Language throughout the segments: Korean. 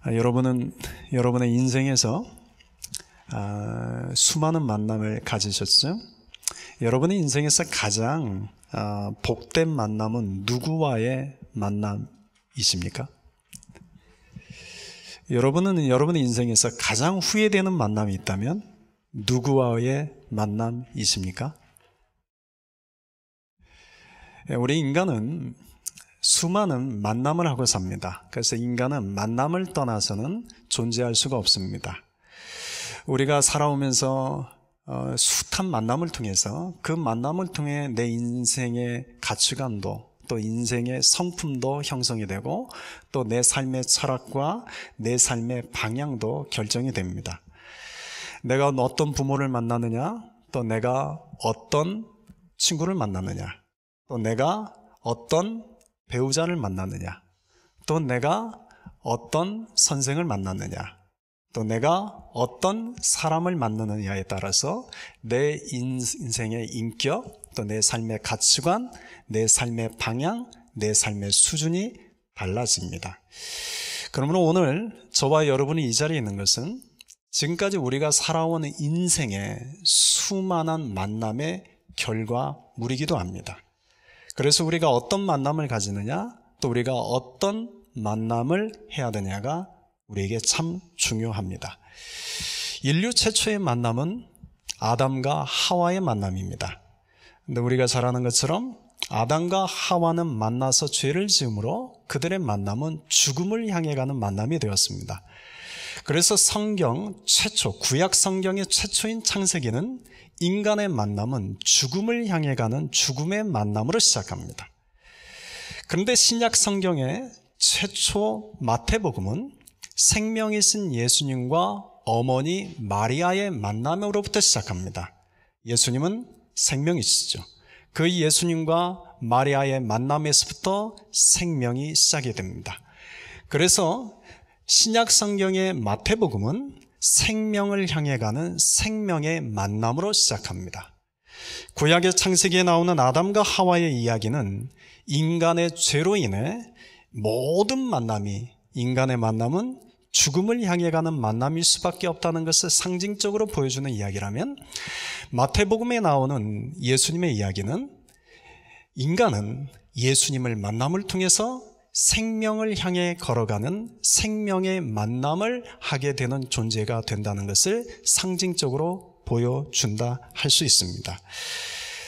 여러분은 여러분의 인생에서 수많은 만남을 가지셨죠? 여러분의 인생에서 가장 복된 만남은 누구와의 만남이십니까? 여러분은 여러분의 인생에서 가장 후회되는 만남이 있다면 누구와의 만남이십니까? 우리 인간은 수많은 만남을 하고 삽니다. 그래서 인간은 만남을 떠나서는 존재할 수가 없습니다. 우리가 살아오면서 숱한 만남을 통해서 그 만남을 통해 내 인생의 가치관도 또 인생의 성품도 형성이 되고 또 내 삶의 철학과 내 삶의 방향도 결정이 됩니다. 내가 어떤 부모를 만나느냐, 또 내가 어떤 친구를 만나느냐, 또 내가 어떤 배우자를 만나느냐, 또 내가 어떤 선생을 만나느냐, 또 내가 어떤 사람을 만나느냐에 따라서 내 인생의 인격, 또 내 삶의 가치관, 내 삶의 방향, 내 삶의 수준이 달라집니다. 그러므로 오늘 저와 여러분이 이 자리에 있는 것은 지금까지 우리가 살아온 인생의 수많은 만남의 결과물이기도 합니다. 그래서 우리가 어떤 만남을 가지느냐, 또 우리가 어떤 만남을 해야 되냐가 우리에게 참 중요합니다. 인류 최초의 만남은 아담과 하와의 만남입니다. 근데 우리가 잘 아는 것처럼 아담과 하와는 만나서 죄를 지음으로 그들의 만남은 죽음을 향해 가는 만남이 되었습니다. 그래서 성경 최초, 구약 성경의 최초인 창세기는 인간의 만남은 죽음을 향해 가는 죽음의 만남으로 시작합니다. 그런데 신약 성경의 최초 마태복음은 생명이신 예수님과 어머니 마리아의 만남으로부터 시작합니다. 예수님은 생명이시죠. 그 예수님과 마리아의 만남에서부터 생명이 시작이 됩니다. 그래서 신약 성경의 마태복음은 생명을 향해 가는 생명의 만남으로 시작합니다. 구약의 창세기에 나오는 아담과 하와의 이야기는 인간의 죄로 인해 모든 만남이, 인간의 만남은 죽음을 향해 가는 만남일 수밖에 없다는 것을 상징적으로 보여주는 이야기라면, 마태복음에 나오는 예수님의 이야기는 인간은 예수님을 만남을 통해서 생명을 향해 걸어가는 생명의 만남을 하게 되는 존재가 된다는 것을 상징적으로 보여준다 할 수 있습니다.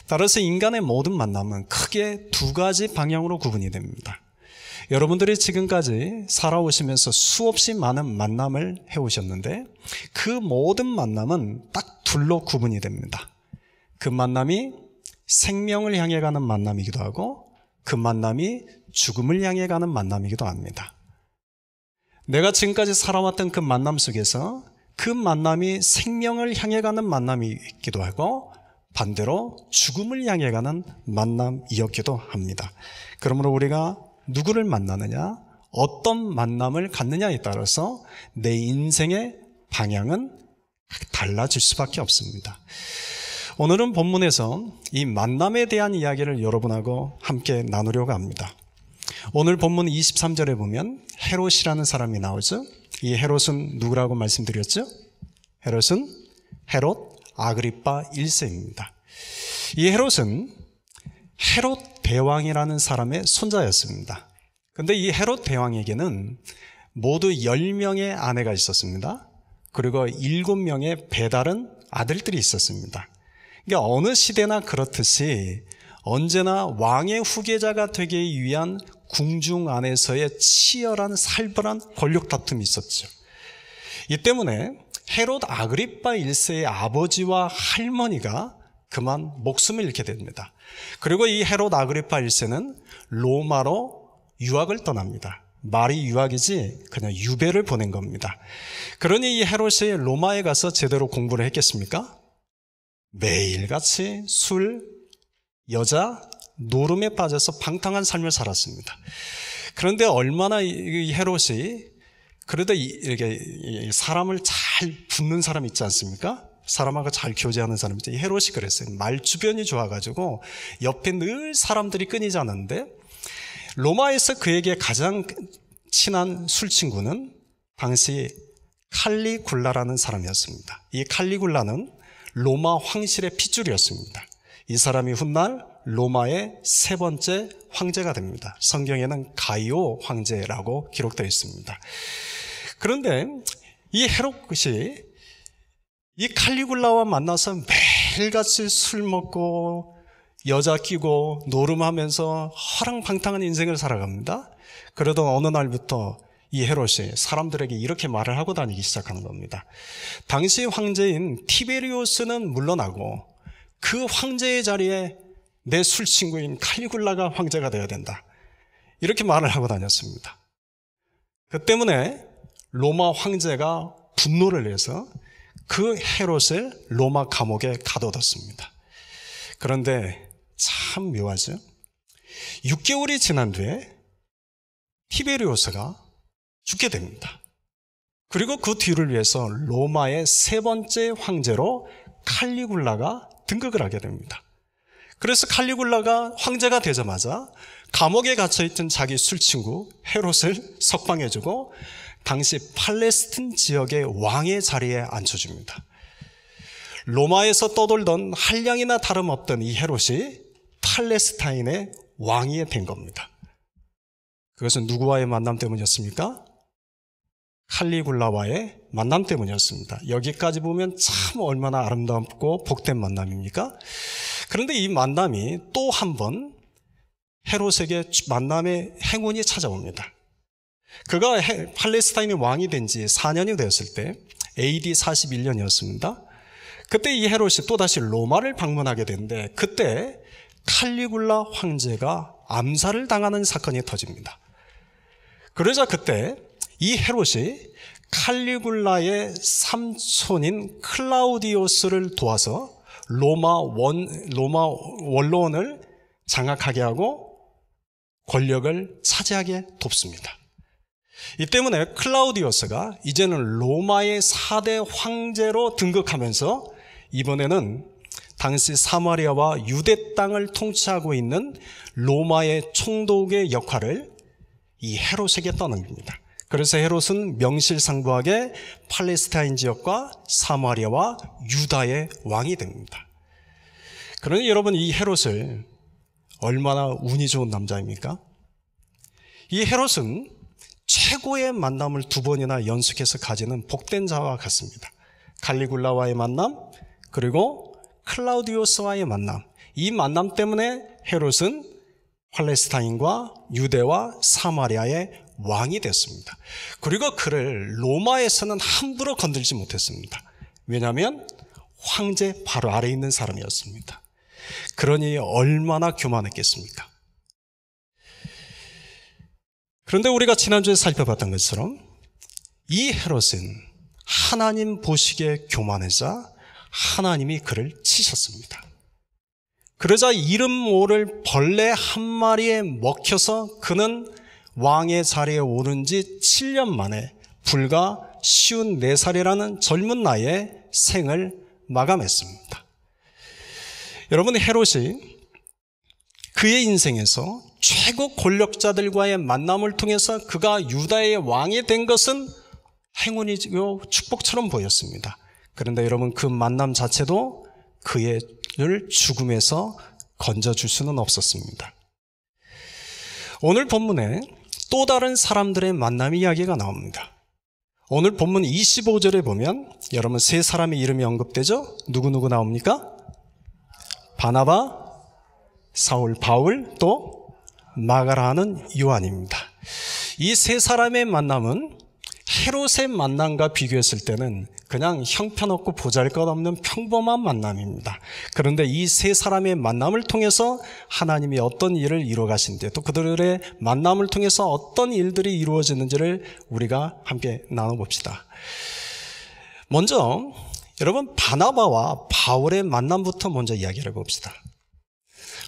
따라서 인간의 모든 만남은 크게 두 가지 방향으로 구분이 됩니다. 여러분들이 지금까지 살아오시면서 수없이 많은 만남을 해오셨는데 그 모든 만남은 딱 둘로 구분이 됩니다. 그 만남이 생명을 향해 가는 만남이기도 하고 그 만남이 죽음을 향해 가는 만남이기도 합니다. 내가 지금까지 살아왔던 그 만남 속에서 그 만남이 생명을 향해 가는 만남이기도 하고 반대로 죽음을 향해 가는 만남이었기도 합니다. 그러므로 우리가 누구를 만나느냐, 어떤 만남을 갖느냐에 따라서 내 인생의 방향은 달라질 수밖에 없습니다. 오늘은 본문에서 이 만남에 대한 이야기를 여러분하고 함께 나누려고 합니다. 오늘 본문 23절에 보면 헤롯이라는 사람이 나오죠. 이 헤롯은 누구라고 말씀드렸죠? 헤롯은 헤롯 아그리파 1세입니다. 이 헤롯은 헤롯 대왕이라는 사람의 손자였습니다. 그런데 이 헤롯 대왕에게는 모두 10명의 아내가 있었습니다. 그리고 7명의 배다른 아들들이 있었습니다. 그러니까 어느 시대나 그렇듯이 언제나 왕의 후계자가 되기 위한 궁중 안에서의 치열한 살벌한 권력 다툼이 있었죠. 이 때문에 헤롯 아그리파 1세의 아버지와 할머니가 그만 목숨을 잃게 됩니다. 그리고 이 헤롯 아그리파 1세는 로마로 유학을 떠납니다. 말이 유학이지 그냥 유배를 보낸 겁니다. 그러니 이 헤롯이 로마에 가서 제대로 공부를 했겠습니까? 매일같이 술, 여자, 노름에 빠져서 방탕한 삶을 살았습니다. 그런데 얼마나 이 헤롯이 그래도 이렇게 사람을 잘 붙는 사람 있지 않습니까? 사람하고 잘 교제하는 사람 있죠. 이 헤롯이 그랬어요. 말주변이 좋아가지고 옆에 늘 사람들이 끊이지 않았는데 로마에서 그에게 가장 친한 술 친구는 당시 칼리굴라라는 사람이었습니다. 이 칼리굴라는 로마 황실의 핏줄이었습니다. 이 사람이 훗날 로마의 세 번째 황제가 됩니다. 성경에는 가이오 황제라고 기록되어 있습니다. 그런데 이 헤롯이 이 칼리굴라와 만나서 매일같이 술 먹고 여자 끼고 노름하면서 허랑방탕한 인생을 살아갑니다. 그러던 어느 날부터 이 헤롯이 사람들에게 이렇게 말을 하고 다니기 시작하는 겁니다. 당시 황제인 티베리우스는 물러나고 그 황제의 자리에 내 술친구인 칼리굴라가 황제가 되어야 된다. 이렇게 말을 하고 다녔습니다. 그 때문에 로마 황제가 분노를 해서 그 헤롯을 로마 감옥에 가둬뒀습니다. 그런데 참 묘하죠? 6개월이 지난 뒤에 티베리우스가 죽게 됩니다. 그리고 그 뒤를 위해서 로마의 세 번째 황제로 칼리굴라가 등극을 하게 됩니다. 그래서 칼리굴라가 황제가 되자마자 감옥에 갇혀있던 자기 술친구 헤롯을 석방해주고 당시 팔레스틴 지역의 왕의 자리에 앉혀줍니다. 로마에서 떠돌던 한량이나 다름없던 이 헤롯이 팔레스타인의 왕이 된 겁니다. 그것은 누구와의 만남 때문이었습니까? 칼리굴라와의 만남 때문이었습니다. 여기까지 보면 참 얼마나 아름답고 복된 만남입니까? 그런데 이 만남이 또 한 번 헤롯에게 만남의 행운이 찾아옵니다. 그가 팔레스타인의 왕이 된 지 4년이 되었을 때 AD 41년이었습니다. 그때 이 헤롯이 또다시 로마를 방문하게 되는데 그때 칼리굴라 황제가 암살을 당하는 사건이 터집니다. 그러자 그때 이 헤롯이 칼리굴라의 삼촌인 클라우디오스를 도와서 로마 원로원을 장악하게 하고 권력을 차지하게 돕습니다. 이 때문에 클라우디오스가 이제는 로마의 4대 황제로 등극하면서 이번에는 당시 사마리아와 유대 땅을 통치하고 있는 로마의 총독의 역할을 이 헤롯에게 떠넘깁니다. 그래서 헤롯은 명실상부하게 팔레스타인 지역과 사마리아와 유다의 왕이 됩니다. 그러니 여러분, 이 헤롯을 얼마나 운이 좋은 남자입니까? 이 헤롯은 최고의 만남을 2번이나 연속해서 가지는 복된 자와 같습니다. 칼리굴라와의 만남, 그리고 클라우디오스와의 만남. 이 만남 때문에 헤롯은 팔레스타인과 유대와 사마리아의 왕이 됐습니다. 그리고 그를 로마에서는 함부로 건들지 못했습니다. 왜냐하면 황제 바로 아래에 있는 사람이었습니다. 그러니 얼마나 교만했겠습니까? 그런데 우리가 지난주에 살펴봤던 것처럼 이 헤롯은 하나님 보시기에 교만해서 하나님이 그를 치셨습니다. 그러자 이름 모를 벌레 한 마리에 먹혀서 그는 왕의 자리에 오른 지 7년 만에 불과 54살이라는 젊은 나이에 생을 마감했습니다. 여러분, 헤롯이 그의 인생에서 최고 권력자들과의 만남을 통해서 그가 유다의 왕이 된 것은 행운이고 축복처럼 보였습니다. 그런데 여러분, 그 만남 자체도 그를 죽음에서 건져줄 수는 없었습니다. 오늘 본문에 또 다른 사람들의 만남 이야기가 나옵니다. 오늘 본문 25절에 보면 여러분, 세 사람의 이름이 언급되죠? 누구누구 나옵니까? 바나바, 사울, 바울, 또 마가라는 요한입니다. 이 세 사람의 만남은 헤롯의 만남과 비교했을 때는 그냥 형편없고 보잘것없는 평범한 만남입니다. 그런데 이 세 사람의 만남을 통해서 하나님이 어떤 일을 이루어 가신지, 또 그들의 만남을 통해서 어떤 일들이 이루어지는지를 우리가 함께 나눠봅시다. 먼저 여러분, 바나바와 바울의 만남부터 먼저 이야기를 해봅시다.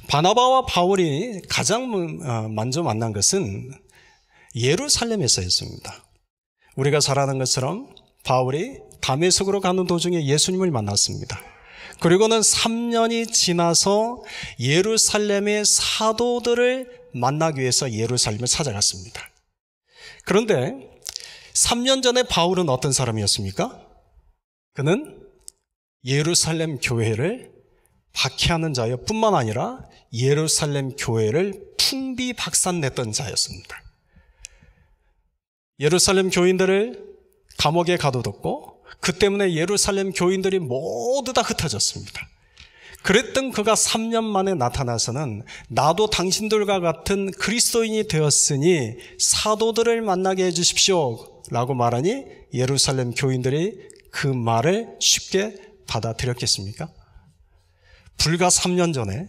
바나바와 바울이 가장 먼저 만난 것은 예루살렘에서였습니다. 우리가 잘 아는 것처럼 바울이 다메섹으로 가는 도중에 예수님을 만났습니다. 그리고는 3년이 지나서 예루살렘의 사도들을 만나기 위해서 예루살렘을 찾아갔습니다. 그런데 3년 전에 바울은 어떤 사람이었습니까? 그는 예루살렘 교회를 박해하는 자여 뿐만 아니라 예루살렘 교회를 풍비박산냈던 자였습니다. 예루살렘 교인들을 감옥에 가둬뒀고 그 때문에 예루살렘 교인들이 모두 다 흩어졌습니다. 그랬던 그가 3년 만에 나타나서는 나도 당신들과 같은 그리스도인이 되었으니 사도들을 만나게 해주십시오 라고 말하니 예루살렘 교인들이 그 말을 쉽게 받아들였겠습니까? 불과 3년 전에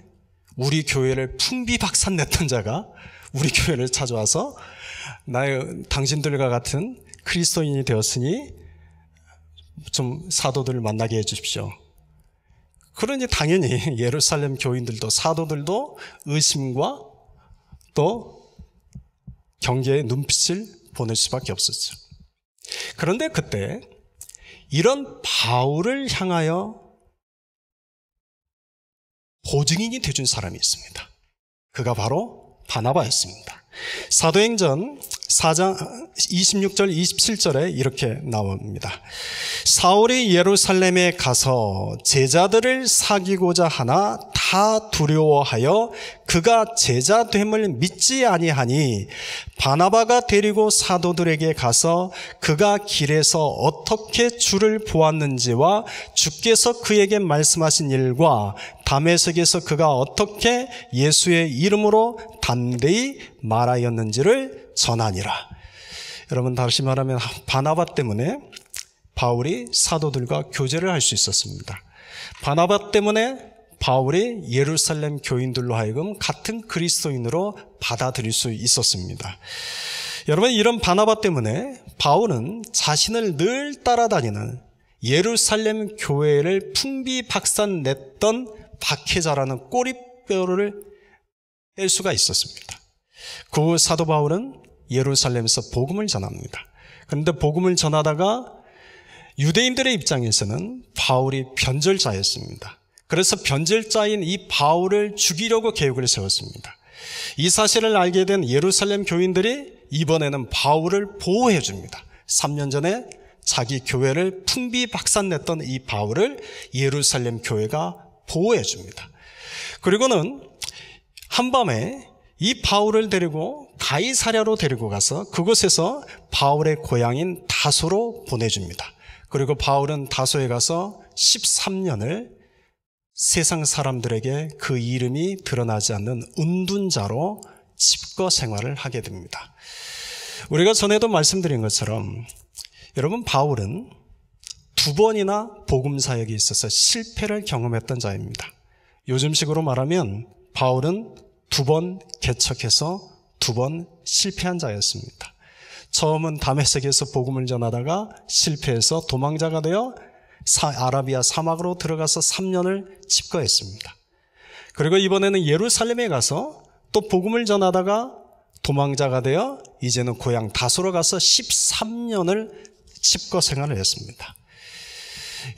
우리 교회를 풍비박산냈던 자가 우리 교회를 찾아와서 당신들과 같은 그리스도인이 되었으니 좀 사도들을 만나게 해주십시오. 그러니 당연히 예루살렘 교인들도 사도들도 의심과 또 경계의 눈빛을 보낼 수밖에 없었죠. 그런데 그때 이런 바울을 향하여 보증인이 되준 사람이 있습니다. 그가 바로 바나바였습니다. 사도행전 4장 26절 27절에 이렇게 나옵니다. 사울이 예루살렘에 가서 제자들을 사귀고자 하나 다 두려워하여 그가 제자됨을 믿지 아니하니 바나바가 데리고 사도들에게 가서 그가 길에서 어떻게 주를 보았는지와 주께서 그에게 말씀하신 일과 다메섹에서 그가 어떻게 예수의 이름으로 담대히 말하였는지를 전하니라. 여러분, 다시 말하면 바나바 때문에 바울이 사도들과 교제를 할 수 있었습니다. 바나바 때문에 바울이 예루살렘 교인들로 하여금 같은 그리스도인으로 받아들일 수 있었습니다. 여러분, 이런 바나바 때문에 바울은 자신을 늘 따라다니는 예루살렘 교회를 풍비박산냈던 박해자라는 꼬리뼈를 뗄 수가 있었습니다. 그 사도 바울은 예루살렘에서 복음을 전합니다. 그런데 복음을 전하다가 유대인들의 입장에서는 바울이 변절자였습니다. 그래서 변절자인 이 바울을 죽이려고 계획을 세웠습니다. 이 사실을 알게 된 예루살렘 교인들이 이번에는 바울을 보호해 줍니다. 3년 전에 자기 교회를 풍비박산냈던 이 바울을 예루살렘 교회가 보호해 줍니다. 그리고는 한밤에 이 바울을 데리고 가이사랴로 데리고 가서 그곳에서 바울의 고향인 다소로 보내줍니다. 그리고 바울은 다소에 가서 13년을 세상 사람들에게 그 이름이 드러나지 않는 운둔자로 칩거 생활을 하게 됩니다. 우리가 전에도 말씀드린 것처럼 여러분, 바울은 2번이나 복음 사역에 있어서 실패를 경험했던 자입니다. 요즘식으로 말하면 바울은 2번 개척해서 2번 실패한 자였습니다. 처음은 다메섹에서 복음을 전하다가 실패해서 도망자가 되어 아라비아 사막으로 들어가서 3년을 칩거했습니다. 그리고 이번에는 예루살렘에 가서 또 복음을 전하다가 도망자가 되어 이제는 고향 다소로 가서 13년을 칩거 생활을 했습니다.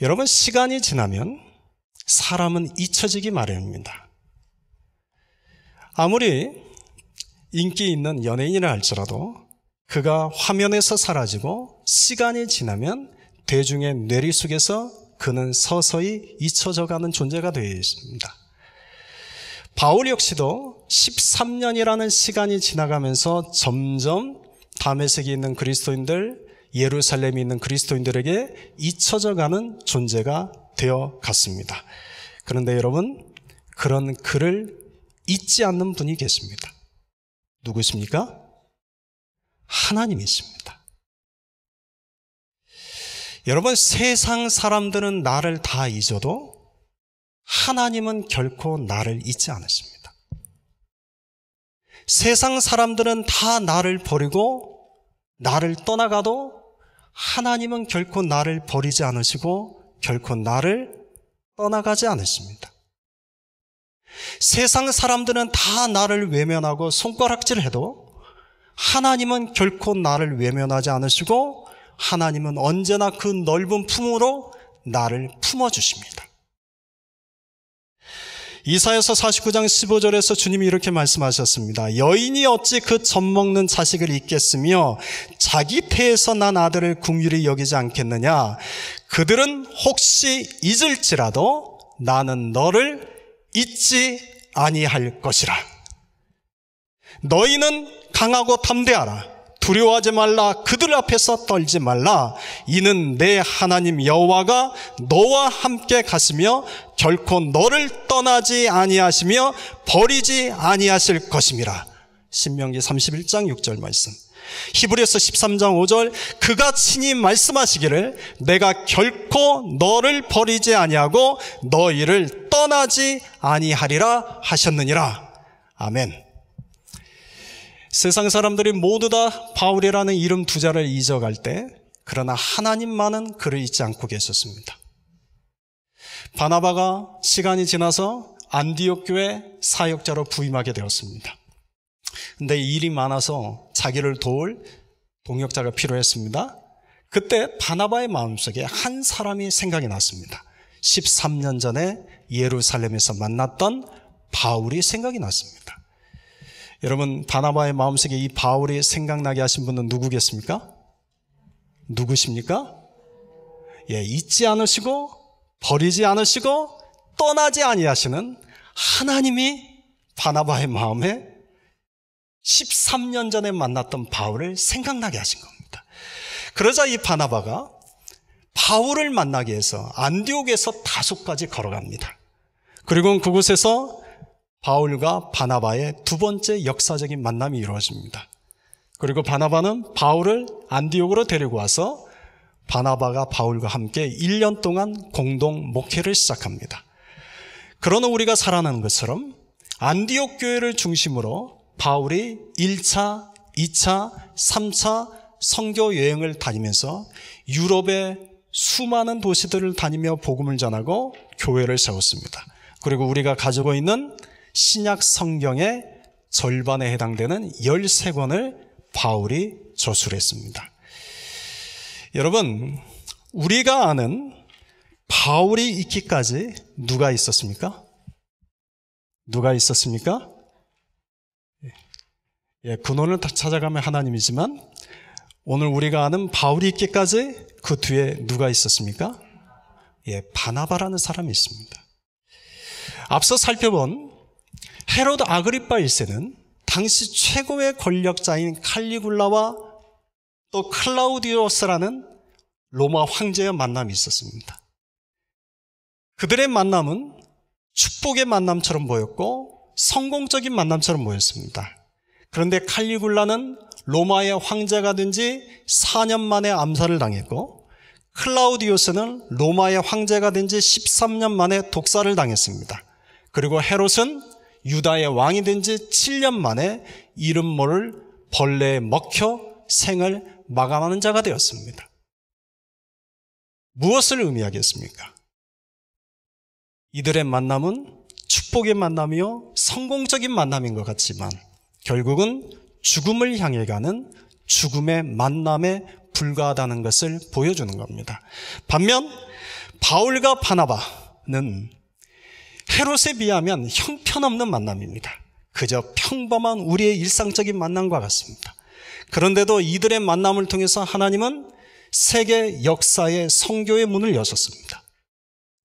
여러분, 시간이 지나면 사람은 잊혀지기 마련입니다. 아무리 인기 있는 연예인이라 할지라도 그가 화면에서 사라지고 시간이 지나면 대중의 뇌리 속에서 그는 서서히 잊혀져가는 존재가 되어 있습니다. 바울 역시도 13년이라는 시간이 지나가면서 점점 다메섹에 있는 그리스도인들, 예루살렘에 있는 그리스도인들에게 잊혀져가는 존재가 되어 갔습니다. 그런데 여러분, 그런 그를 잊지 않는 분이 계십니다. 누구십니까? 하나님이십니다. 여러분, 세상 사람들은 나를 다 잊어도 하나님은 결코 나를 잊지 않으십니다. 세상 사람들은 다 나를 버리고 나를 떠나가도 하나님은 결코 나를 버리지 않으시고 결코 나를 떠나가지 않으십니다. 세상 사람들은 다 나를 외면하고 손가락질해도 하나님은 결코 나를 외면하지 않으시고 하나님은 언제나 그 넓은 품으로 나를 품어주십니다. 이사야서 49장 15절에서 주님이 이렇게 말씀하셨습니다. 여인이 어찌 그 젖 먹는 자식을 잊겠으며 자기 태에서 난 아들을 긍휼히 여기지 않겠느냐. 그들은 혹시 잊을지라도 나는 너를 잊지 아니할 것이라. 너희는 강하고 담대하라. 두려워하지 말라. 그들 앞에서 떨지 말라. 이는 내 하나님 여호와가 너와 함께 가시며 결코 너를 떠나지 아니하시며 버리지 아니하실 것임이라. 신명기 31장 6절 말씀. 히브리서 13장 5절. 그가 친히 말씀하시기를 내가 결코 너를 버리지 아니하고 너희를 떠나지 아니하리라 하셨느니라. 아멘. 세상 사람들이 모두 다 바울이라는 이름 두 자를 잊어갈 때 그러나 하나님만은 그를 잊지 않고 계셨습니다. 바나바가 시간이 지나서 안디옥 교회 사역자로 부임하게 되었습니다. 근데 일이 많아서 자기를 도울 동역자가 필요했습니다. 그때 바나바의 마음속에 한 사람이 생각이 났습니다. 13년 전에 예루살렘에서 만났던 바울이 생각이 났습니다. 여러분, 바나바의 마음속에 이 바울이 생각나게 하신 분은 누구겠습니까? 누구십니까? 잊지 않으시고 버리지 않으시고 떠나지 아니하시는 하나님이 바나바의 마음에 13년 전에 만났던 바울을 생각나게 하신 겁니다. 그러자 이 바나바가 바울을 만나기 위해서 안디옥에서 다소까지 걸어갑니다. 그리고 그곳에서 바울과 바나바의 두 번째 역사적인 만남이 이루어집니다. 그리고 바나바는 바울을 안디옥으로 데리고 와서 바나바가 바울과 함께 1년 동안 공동 목회를 시작합니다. 그러나 우리가 잘 아는 것처럼 안디옥 교회를 중심으로 바울이 1차, 2차, 3차 선교 여행을 다니면서 유럽의 수많은 도시들을 다니며 복음을 전하고 교회를 세웠습니다. 그리고 우리가 가지고 있는 신약 성경의 절반에 해당되는 13권을 바울이 저술했습니다. 여러분, 우리가 아는 바울이 있기까지 누가 있었습니까? 누가 있었습니까? 근원을 찾아가면 하나님이지만 오늘 우리가 아는 바울이 있기까지 그 뒤에 누가 있었습니까? 바나바라는 사람이 있습니다. 앞서 살펴본 헤로드 아그리파 1세는 당시 최고의 권력자인 칼리굴라와 또 클라우디오스라는 로마 황제의 만남이 있었습니다. 그들의 만남은 축복의 만남처럼 보였고 성공적인 만남처럼 보였습니다. 그런데 칼리굴라는 로마의 황제가 된 지 4년 만에 암살을 당했고 클라우디오스는 로마의 황제가 된 지 13년 만에 독살을 당했습니다. 그리고 헤롯은 유다의 왕이 된 지 7년 만에 이름 모를 벌레에 먹혀 생을 마감하는 자가 되었습니다. 무엇을 의미하겠습니까? 이들의 만남은 축복의 만남이요 성공적인 만남인 것 같지만 결국은 죽음을 향해 가는 죽음의 만남에 불과하다는 것을 보여주는 겁니다. 반면 바울과 바나바는 헤롯에 비하면 형편없는 만남입니다. 그저 평범한 우리의 일상적인 만남과 같습니다. 그런데도 이들의 만남을 통해서 하나님은 세계 역사의 선교의 문을 여셨습니다.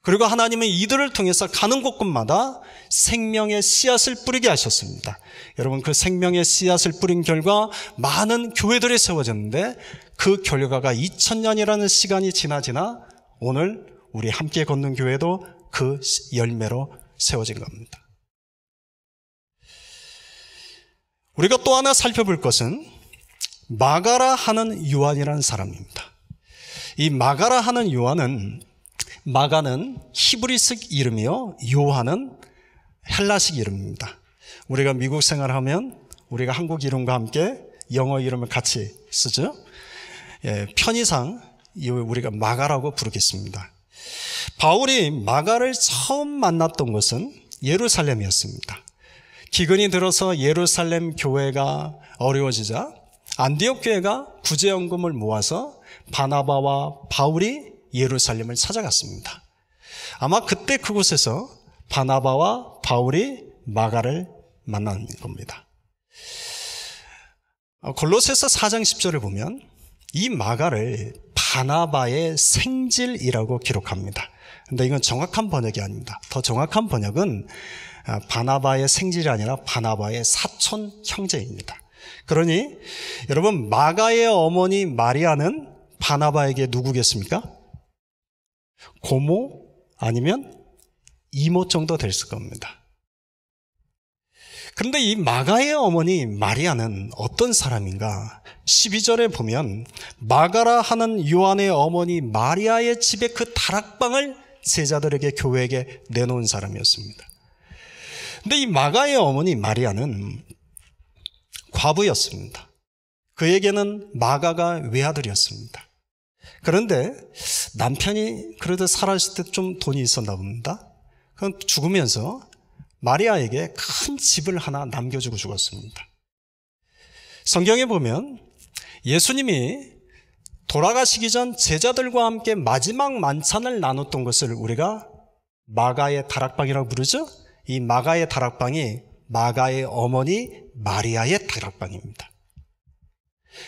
그리고 하나님은 이들을 통해서 가는 곳곳마다 생명의 씨앗을 뿌리게 하셨습니다. 여러분, 그 생명의 씨앗을 뿌린 결과 많은 교회들이 세워졌는데 그 결과가 2000년이라는 시간이 지나 오늘 우리 함께 걷는 교회도 그 열매로 세워진 겁니다. 우리가 또 하나 살펴볼 것은 마가라 하는 요한이라는 사람입니다. 이 마가라 하는 요한은 마가는 히브리식 이름이요 요한은 헬라식 이름입니다. 우리가 미국 생활하면 우리가 한국 이름과 함께 영어 이름을 같이 쓰죠. 편의상 우리가 마가라고 부르겠습니다. 바울이 마가를 처음 만났던 곳은 예루살렘이었습니다. 기근이 들어서 예루살렘 교회가 어려워지자 안디옥 교회가 구제연금을 모아서 바나바와 바울이 예루살렘을 찾아갔습니다. 아마 그때 그곳에서 바나바와 바울이 마가를 만난 겁니다. 골로새서 4장 10절을 보면 이 마가를 바나바의 생질이라고 기록합니다. 근데 이건 정확한 번역이 아닙니다. 더 정확한 번역은 바나바의 생질이 아니라 바나바의 사촌 형제입니다. 그러니 여러분, 마가의 어머니 마리아는 바나바에게 누구겠습니까? 고모 아니면 이모 정도 됐을 겁니다. 그런데 이 마가의 어머니 마리아는 어떤 사람인가? 12절에 보면 마가라 하는 요한의 어머니 마리아의 집에 그 다락방을 제자들에게, 교회에게 내놓은 사람이었습니다. 근데 이 마가의 어머니 마리아는 과부였습니다. 그에게는 마가가 외아들이었습니다. 그런데 남편이 그래도 살아있을 때 좀 돈이 있었나 봅니다. 그럼 죽으면서 마리아에게 큰 집을 하나 남겨주고 죽었습니다. 성경에 보면 예수님이 돌아가시기 전 제자들과 함께 마지막 만찬을 나눴던 것을 우리가 마가의 다락방이라고 부르죠. 이 마가의 다락방이 마가의 어머니 마리아의 다락방입니다.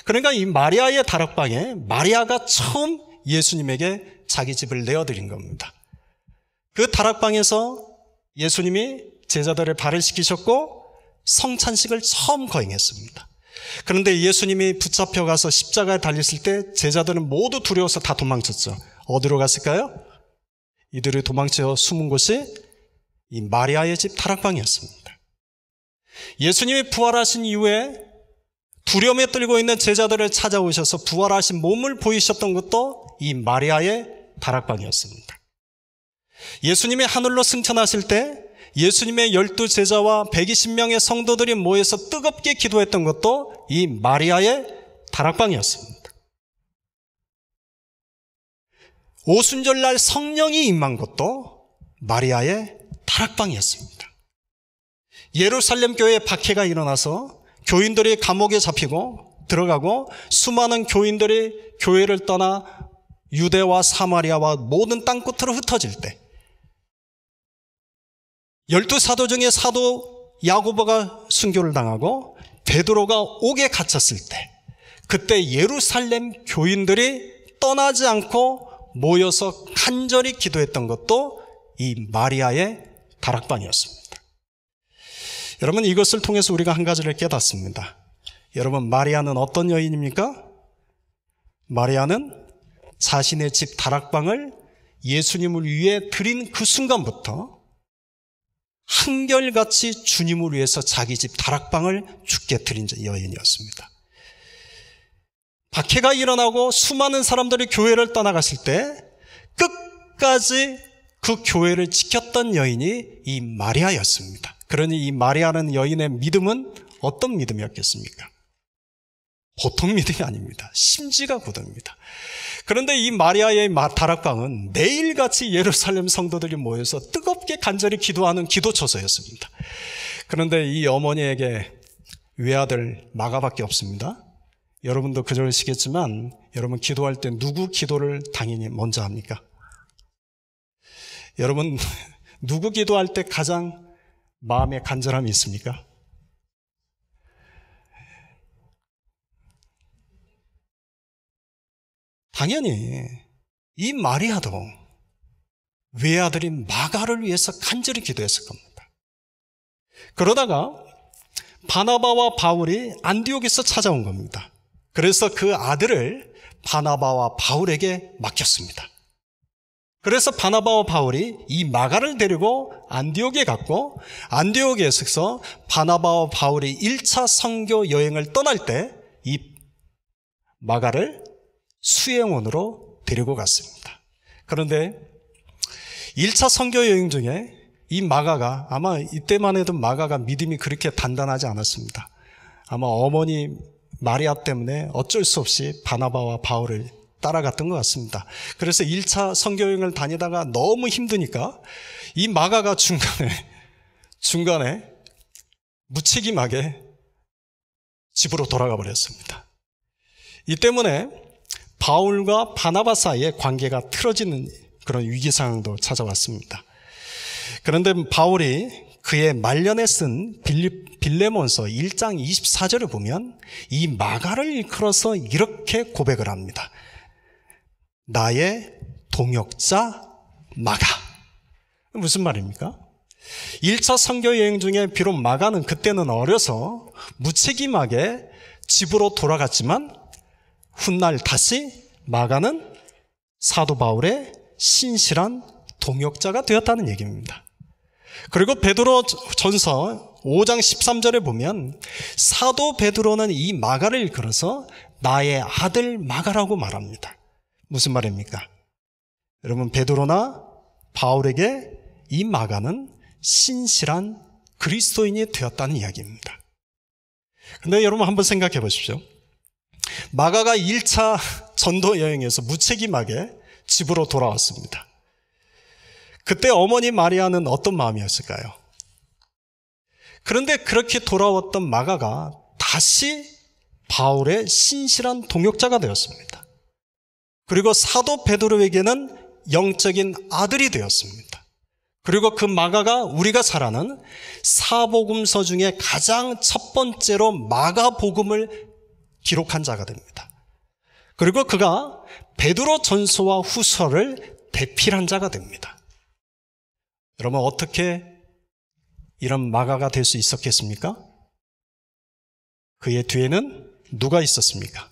그러니까 이 마리아의 다락방에 마리아가 처음 예수님에게 자기 집을 내어드린 겁니다. 그 다락방에서 예수님이 제자들을 발을 씻기셨고 성찬식을 처음 거행했습니다. 그런데 예수님이 붙잡혀가서 십자가에 달렸을 때 제자들은 모두 두려워서 다 도망쳤죠. 어디로 갔을까요? 이들이 도망쳐 숨은 곳이 이 마리아의 집 다락방이었습니다. 예수님이 부활하신 이후에 두려움에 떨고 있는 제자들을 찾아오셔서 부활하신 몸을 보이셨던 것도 이 마리아의 다락방이었습니다. 예수님이 하늘로 승천하실 때 예수님의 12제자와 120명의 성도들이 모여서 뜨겁게 기도했던 것도 이 마리아의 다락방이었습니다. 오순절날 성령이 임한 것도 마리아의 다락방이었습니다. 예루살렘 교회에 박해가 일어나서 교인들이 감옥에 잡히고 들어가고 수많은 교인들이 교회를 떠나 유대와 사마리아와 모든 땅끝으로 흩어질 때 12사도 중에 사도 야고보가 순교를 당하고 베드로가 옥에 갇혔을 때 그때 예루살렘 교인들이 떠나지 않고 모여서 간절히 기도했던 것도 이 마리아의 다락방이었습니다. 여러분, 이것을 통해서 우리가 한 가지를 깨닫습니다. 여러분, 마리아는 어떤 여인입니까? 마리아는 자신의 집 다락방을 예수님을 위해 드린 그 순간부터 한결같이 주님을 위해서 자기 집 다락방을 주께 드린 여인이었습니다. 박해가 일어나고 수많은 사람들이 교회를 떠나갔을 때 끝까지 그 교회를 지켰던 여인이 이 마리아였습니다. 그러니 이 마리아라는 여인의 믿음은 어떤 믿음이었겠습니까? 보통 믿음이 아닙니다. 심지가 굳습니다. 그런데 이 마리아의 다락방은 매일같이 예루살렘 성도들이 모여서 뜨겁게 간절히 기도하는 기도처소였습니다. 그런데 이 어머니에게 외아들 마가밖에 없습니다. 여러분도 그러시겠지만 여러분 기도할 때 누구 기도를 당연히 먼저 합니까? 여러분 누구 기도할 때 가장 마음에 간절함이 있습니까? 당연히 이 마리아도 외아들인 마가를 위해서 간절히 기도했을 겁니다. 그러다가 바나바와 바울이 안디옥에서 찾아온 겁니다. 그래서 그 아들을 바나바와 바울에게 맡겼습니다. 그래서 바나바와 바울이 이 마가를 데리고 안디옥에 갔고 안디옥에서 바나바와 바울이 1차 선교 여행을 떠날 때 이 마가를 수행원으로 데리고 갔습니다. 그런데 1차 선교 여행 중에 이 마가가 아마 이때만 해도 마가가 믿음이 그렇게 단단하지 않았습니다. 아마 어머니 마리아 때문에 어쩔 수 없이 바나바와 바울을 따라갔던 것 같습니다. 그래서 1차 선교 여행을 다니다가 너무 힘드니까 이 마가가 중간에 무책임하게 집으로 돌아가 버렸습니다. 이 때문에 바울과 바나바 사이의 관계가 틀어지는 그런 위기 상황도 찾아왔습니다. 그런데 바울이 그의 말년에 쓴 빌레몬서 1장 24절을 보면 이 마가를 일컬어서 이렇게 고백을 합니다. 나의 동역자 마가. 무슨 말입니까? 1차 선교 여행 중에 비록 마가는 그때는 어려서 무책임하게 집으로 돌아갔지만 훗날 다시 마가는 사도 바울의 신실한 동역자가 되었다는 얘기입니다. 그리고 베드로 전서 5장 13절에 보면 사도 베드로는 이 마가를 일컬어서 나의 아들 마가라고 말합니다. 무슨 말입니까? 여러분, 베드로나 바울에게 이 마가는 신실한 그리스도인이 되었다는 이야기입니다. 그런데 여러분 한번 생각해 보십시오. 마가가 1차 전도 여행에서 무책임하게 집으로 돌아왔습니다. 그때 어머니 마리아는 어떤 마음이었을까요? 그런데 그렇게 돌아왔던 마가가 다시 바울의 신실한 동역자가 되었습니다. 그리고 사도 베드로에게는 영적인 아들이 되었습니다. 그리고 그 마가가 우리가 잘 아는 사복음서 중에 가장 첫 번째로 마가복음을 기록한 자가 됩니다. 그리고 그가 베드로 전서와 후서를 대필한 자가 됩니다. 여러분, 어떻게 이런 마가가 될 수 있었겠습니까? 그의 뒤에는 누가 있었습니까?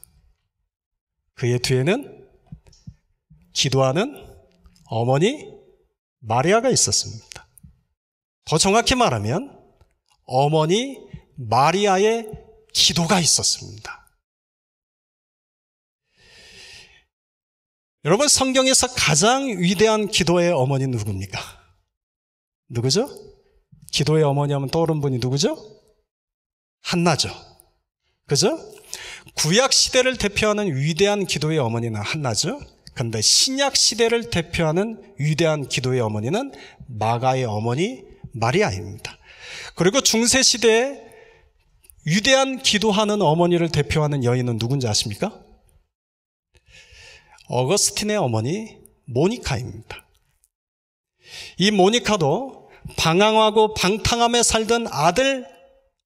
그의 뒤에는 기도하는 어머니 마리아가 있었습니다. 더 정확히 말하면 어머니 마리아의 기도가 있었습니다. 여러분, 성경에서 가장 위대한 기도의 어머니는 누굽니까? 누구죠? 기도의 어머니 하면 떠오르는 분이 누구죠? 한나죠. 그죠? 구약 시대를 대표하는 위대한 기도의 어머니는 한나죠. 그런데 신약 시대를 대표하는 위대한 기도의 어머니는 마가의 어머니 마리아입니다. 그리고 중세 시대에 위대한 기도하는 어머니를 대표하는 여인은 누군지 아십니까? 어거스틴의 어머니 모니카입니다. 이 모니카도 방황하고 방탕함에 살던 아들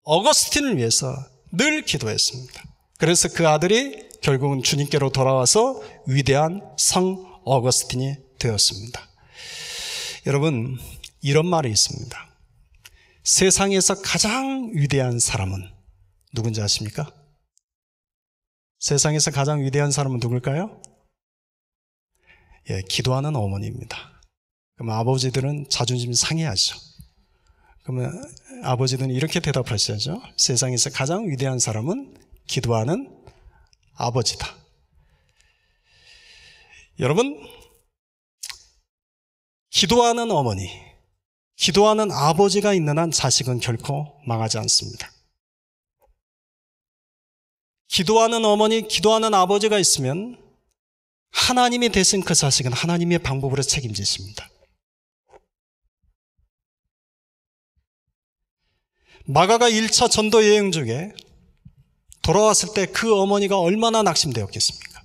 어거스틴을 위해서 늘 기도했습니다. 그래서 그 아들이 결국은 주님께로 돌아와서 위대한 성 어거스틴이 되었습니다. 여러분, 이런 말이 있습니다. 세상에서 가장 위대한 사람은 누군지 아십니까? 세상에서 가장 위대한 사람은 누굴까요? 기도하는 어머니입니다. 그러면 아버지들은 자존심 상해하죠. 그러면 아버지들은 이렇게 대답하셔야죠. 세상에서 가장 위대한 사람은 기도하는 아버지다. 여러분, 기도하는 어머니, 기도하는 아버지가 있는 한 자식은 결코 망하지 않습니다. 기도하는 어머니, 기도하는 아버지가 있으면 하나님이 대신 그 자식은 하나님의 방법으로 책임지십니다. 마가가 1차 전도 여행 중에 돌아왔을 때 그 어머니가 얼마나 낙심되었겠습니까?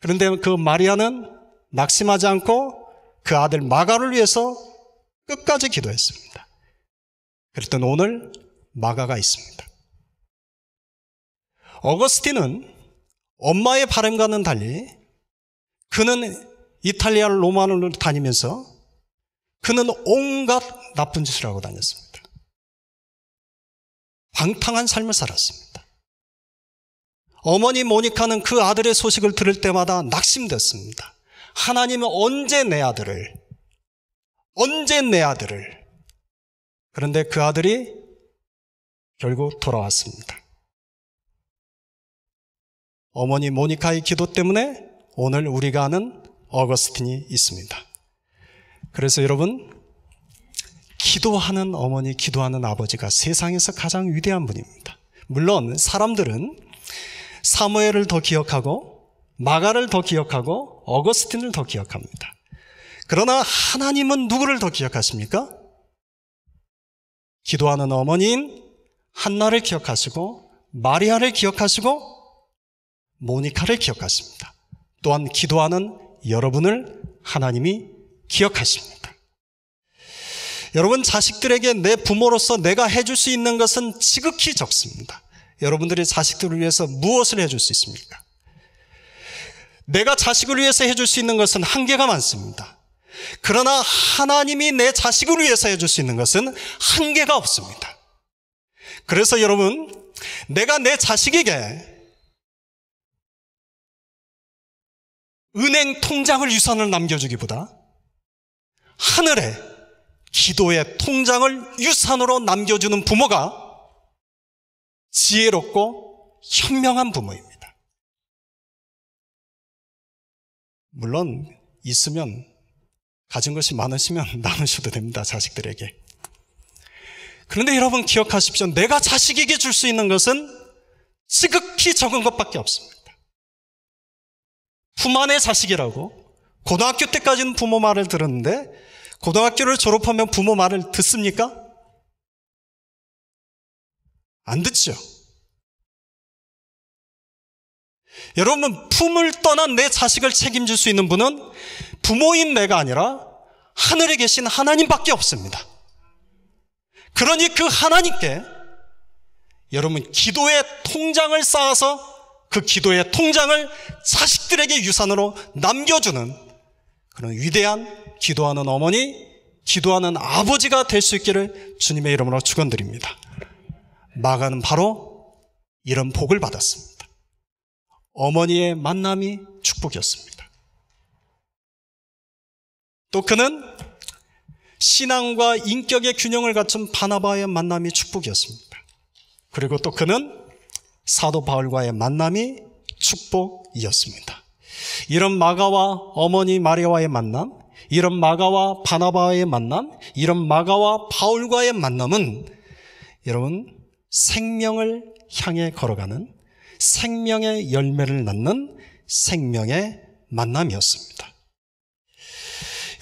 그런데 그 마리아는 낙심하지 않고 그 아들 마가를 위해서 끝까지 기도했습니다. 그랬더니 오늘 마가가 있습니다. 어거스틴은 엄마의 바람과는 달리 그는 이탈리아 로마를 다니면서 그는 온갖 나쁜 짓을 하고 다녔습니다. 방탕한 삶을 살았습니다. 어머니 모니카는 그 아들의 소식을 들을 때마다 낙심됐습니다. 하나님은 언제 내 아들을? 그런데 그 아들이 결국 돌아왔습니다. 어머니 모니카의 기도 때문에 오늘 우리가 아는 어거스틴이 있습니다. 그래서 여러분, 기도하는 어머니, 기도하는 아버지가 세상에서 가장 위대한 분입니다. 물론 사람들은 사무엘을 더 기억하고 마가를 더 기억하고 어거스틴을 더 기억합니다. 그러나 하나님은 누구를 더 기억하십니까? 기도하는 어머니인 한나를 기억하시고 마리아를 기억하시고 모니카를 기억하십니다. 또한 기도하는 여러분을 하나님이 기억하십니다. 여러분, 자식들에게 내 부모로서 내가 해줄 수 있는 것은 지극히 적습니다. 여러분들이 자식들을 위해서 무엇을 해줄 수 있습니까? 내가 자식을 위해서 해줄 수 있는 것은 한계가 많습니다. 그러나 하나님이 내 자식을 위해서 해줄 수 있는 것은 한계가 없습니다. 그래서 여러분, 내가 내 자식에게 은행 통장을 유산을 남겨주기보다 하늘에 기도의 통장을 유산으로 남겨주는 부모가 지혜롭고 현명한 부모입니다. 물론 있으면, 가진 것이 많으시면 나누셔도 됩니다, 자식들에게. 그런데 여러분 기억하십시오. 내가 자식에게 줄 수 있는 것은 지극히 적은 것밖에 없습니다. 품 안의 자식이라고 고등학교 때까지는 부모 말을 들었는데 고등학교를 졸업하면 부모 말을 듣습니까? 안 듣죠. 여러분, 품을 떠난 내 자식을 책임질 수 있는 분은 부모인 내가 아니라 하늘에 계신 하나님밖에 없습니다. 그러니 그 하나님께 여러분 기도의 통장을 쌓아서 그 기도의 통장을 자식들에게 유산으로 남겨주는 그런 위대한 기도하는 어머니, 기도하는 아버지가 될 수 있기를 주님의 이름으로 축원드립니다. 마가는 바로 이런 복을 받았습니다. 어머니의 만남이 축복이었습니다. 또 그는 신앙과 인격의 균형을 갖춘 바나바의 만남이 축복이었습니다. 그리고 또 그는 사도 바울과의 만남이 축복이었습니다. 이런 마가와 어머니 마리아와의 만남, 이런 마가와 바나바의 만남, 이런 마가와 바울과의 만남은 여러분 생명을 향해 걸어가는 생명의 열매를 낳는 생명의 만남이었습니다.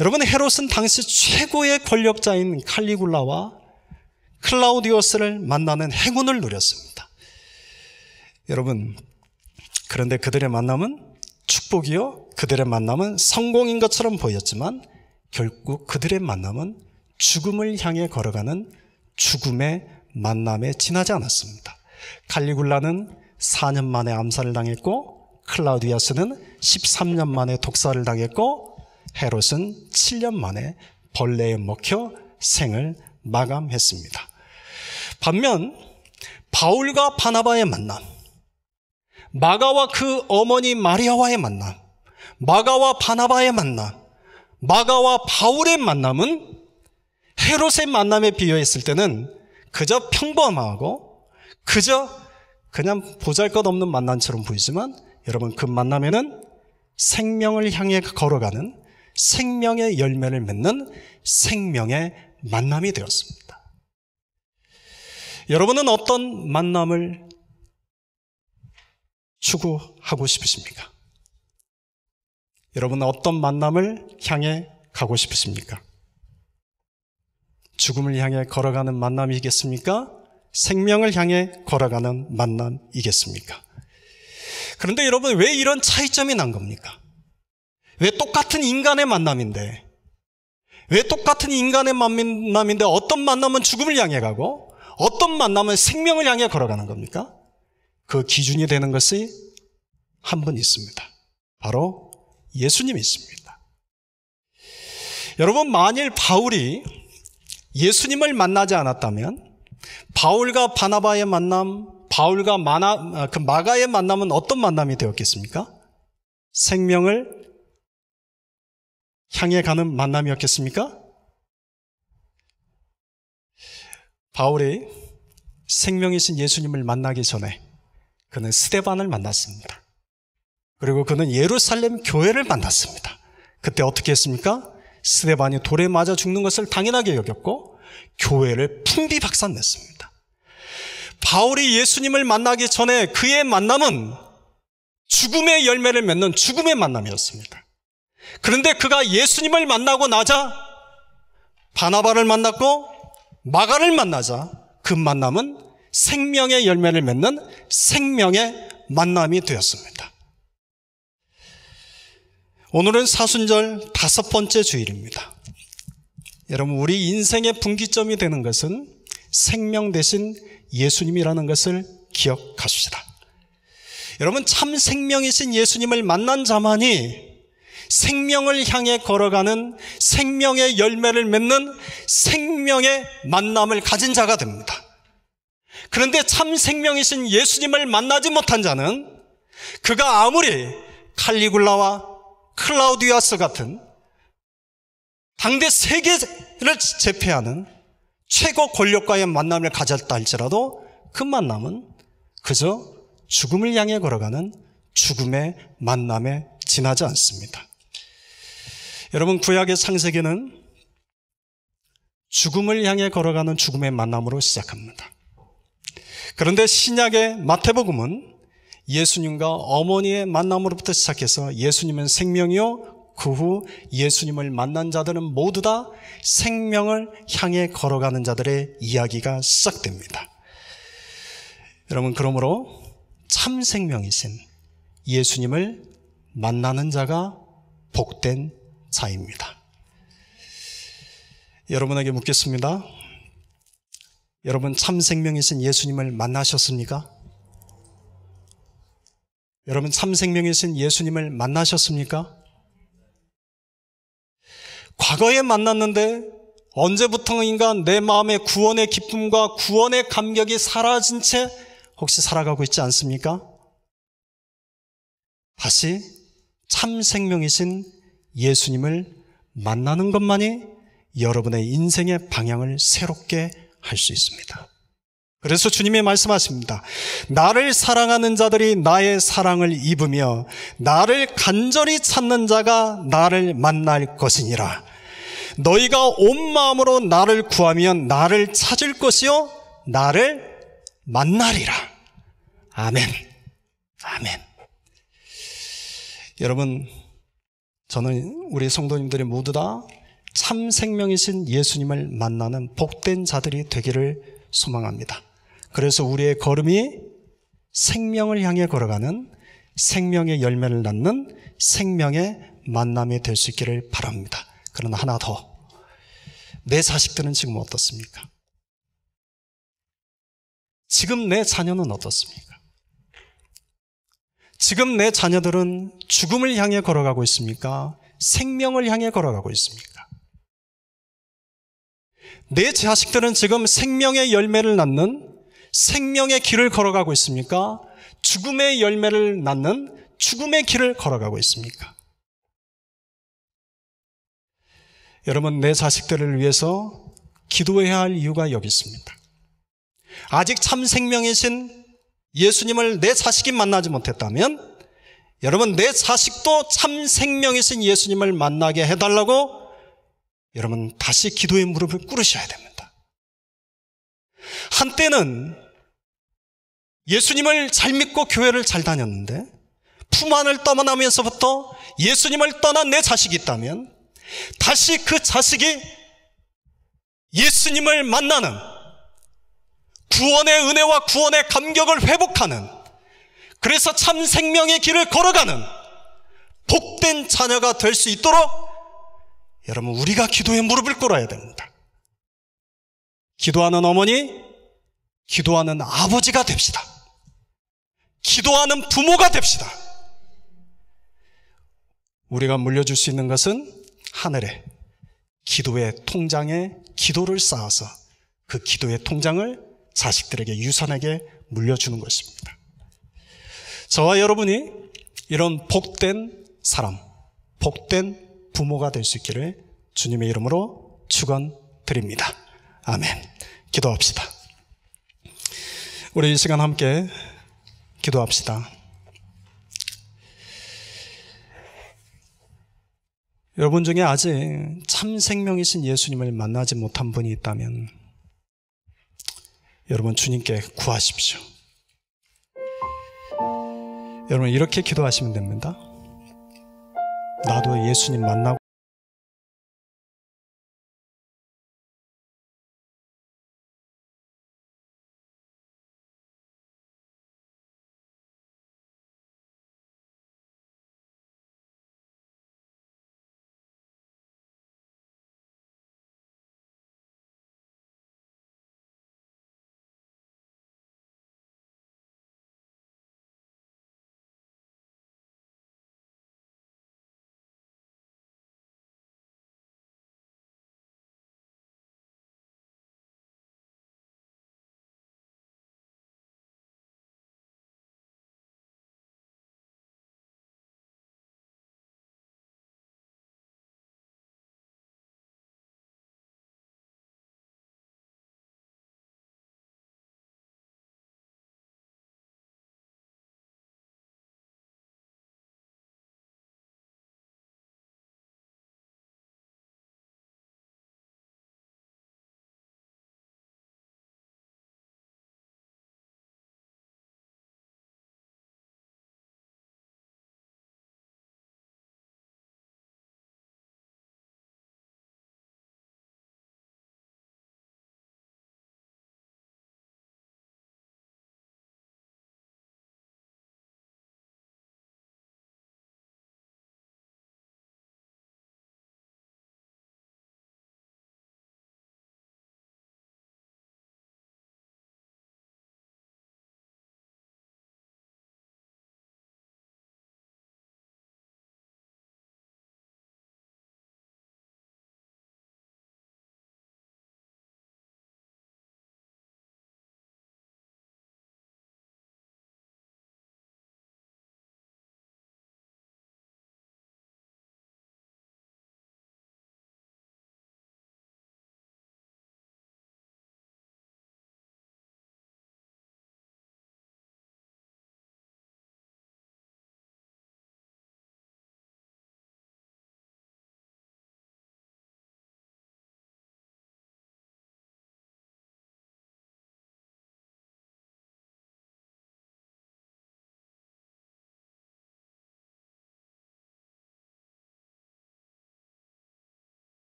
여러분, 헤롯은 당시 최고의 권력자인 칼리굴라와 클라우디오스를 만나는 행운을 누렸습니다. 여러분, 그런데 그들의 만남은 축복이요, 그들의 만남은 성공인 것처럼 보였지만 결국 그들의 만남은 죽음을 향해 걸어가는 죽음의 만남에 지나지 않았습니다. 칼리굴라는 4년 만에 암살을 당했고, 클라우디아스는 13년 만에 독살을 당했고, 헤롯은 7년 만에 벌레에 먹혀 생을 마감했습니다. 반면 바울과 바나바의 만남, 마가와 그 어머니 마리아와의 만남, 마가와 바나바의 만남, 마가와 바울의 만남은 헤롯의 만남에 비교했을 때는 그저 평범하고 그저 그냥 보잘것없는 만남처럼 보이지만 여러분, 그 만남에는 생명을 향해 걸어가는 생명의 열매를 맺는 생명의 만남이 되었습니다. 여러분은 어떤 만남을 추구하고 싶으십니까? 여러분은 어떤 만남을 향해 가고 싶으십니까? 죽음을 향해 걸어가는 만남이겠습니까? 생명을 향해 걸어가는 만남이겠습니까? 그런데 여러분, 왜 이런 차이점이 난 겁니까? 왜 똑같은 인간의 만남인데, 왜 똑같은 인간의 만남인데 어떤 만남은 죽음을 향해 가고 어떤 만남은 생명을 향해 걸어가는 겁니까? 그 기준이 되는 것이 한 분 있습니다. 바로 예수님이 있습니다. 여러분, 만일 바울이 예수님을 만나지 않았다면 바울과 바나바의 만남, 바울과 마가의 만남은 어떤 만남이 되었겠습니까? 생명을 향해 가는 만남이었겠습니까? 바울이 생명이신 예수님을 만나기 전에 그는 스데반을 만났습니다. 그리고 그는 예루살렘 교회를 만났습니다. 그때 어떻게 했습니까? 스데반이 돌에 맞아 죽는 것을 당연하게 여겼고 교회를 풍비박산냈습니다. 바울이 예수님을 만나기 전에 그의 만남은 죽음의 열매를 맺는 죽음의 만남이었습니다. 그런데 그가 예수님을 만나고 나자 바나바를 만났고 마가를 만나자 그 만남은 생명의 열매를 맺는 생명의 만남이 되었습니다. 오늘은 사순절 5번째 주일입니다. 여러분, 우리 인생의 분기점이 되는 것은 생명 대신 예수님이라는 것을 기억하십시다. 여러분, 참 생명이신 예수님을 만난 자만이 생명을 향해 걸어가는 생명의 열매를 맺는 생명의 만남을 가진 자가 됩니다. 그런데 참 생명이신 예수님을 만나지 못한 자는 그가 아무리 칼리굴라와 클라우디아스 같은 당대 세계를 제패하는 최고 권력과의 만남을 가졌다 할지라도 그 만남은 그저 죽음을 향해 걸어가는 죽음의 만남에 지나지 않습니다. 여러분, 구약의 창세기는 죽음을 향해 걸어가는 죽음의 만남으로 시작합니다. 그런데 신약의 마태복음은 예수님과 어머니의 만남으로부터 시작해서 예수님은 생명이요, 그 후 예수님을 만난 자들은 모두 다 생명을 향해 걸어가는 자들의 이야기가 시작됩니다. 여러분, 그러므로 참 생명이신 예수님을 만나는 자가 복된 자입니다. 여러분에게 묻겠습니다. 여러분, 참 생명이신 예수님을 만나셨습니까? 여러분, 참 생명이신 예수님을 만나셨습니까? 과거에 만났는데 언제부터인가 내 마음의 구원의 기쁨과 구원의 감격이 사라진 채 혹시 살아가고 있지 않습니까? 다시 참 생명이신 예수님을 만나는 것만이 여러분의 인생의 방향을 새롭게 할 수 있습니다. 그래서 주님이 말씀하십니다. 나를 사랑하는 자들이 나의 사랑을 입으며 나를 간절히 찾는 자가 나를 만날 것이니라. 너희가 온 마음으로 나를 구하면 나를 찾을 것이요 나를 만나리라. 아멘. 아멘. 여러분, 저는 우리 성도님들이 모두 다 참 생명이신 예수님을 만나는 복된 자들이 되기를 소망합니다. 그래서 우리의 걸음이 생명을 향해 걸어가는 생명의 열매를 낳는 생명의 만남이 될 수 있기를 바랍니다. 그러나 하나 더, 내 자식들은 지금 어떻습니까? 지금 내 자녀는 어떻습니까? 지금 내 자녀들은 죽음을 향해 걸어가고 있습니까? 생명을 향해 걸어가고 있습니까? 내 자식들은 지금 생명의 열매를 낳는 생명의 길을 걸어가고 있습니까? 죽음의 열매를 낳는 죽음의 길을 걸어가고 있습니까? 여러분, 내 자식들을 위해서 기도해야 할 이유가 여기 있습니다. 아직 참 생명이신 예수님을 내 자식이 만나지 못했다면 여러분, 내 자식도 참 생명이신 예수님을 만나게 해달라고 여러분 다시 기도의 무릎을 꿇으셔야 됩니다. 한때는 예수님을 잘 믿고 교회를 잘 다녔는데 품 안을 떠나면서부터 예수님을 떠난 내 자식이 있다면 다시 그 자식이 예수님을 만나는 구원의 은혜와 구원의 감격을 회복하는, 그래서 참 생명의 길을 걸어가는 복된 자녀가 될 수 있도록 여러분, 우리가 기도의 무릎을 꿇어야 됩니다. 기도하는 어머니, 기도하는 아버지가 됩시다. 기도하는 부모가 됩시다. 우리가 물려줄 수 있는 것은 하늘에 기도의 통장에 기도를 쌓아서 그 기도의 통장을 자식들에게, 유산에게 물려주는 것입니다. 저와 여러분이 이런 복된 사람, 복된 부모가 될 수 있기를 주님의 이름으로 축원드립니다. 아멘. 기도합시다. 우리 이 시간 함께 기도합시다. 여러분 중에 아직 참 생명이신 예수님을 만나지 못한 분이 있다면 여러분, 주님께 구하십시오. 여러분, 이렇게 기도하시면 됩니다. 나도 예수님 만나고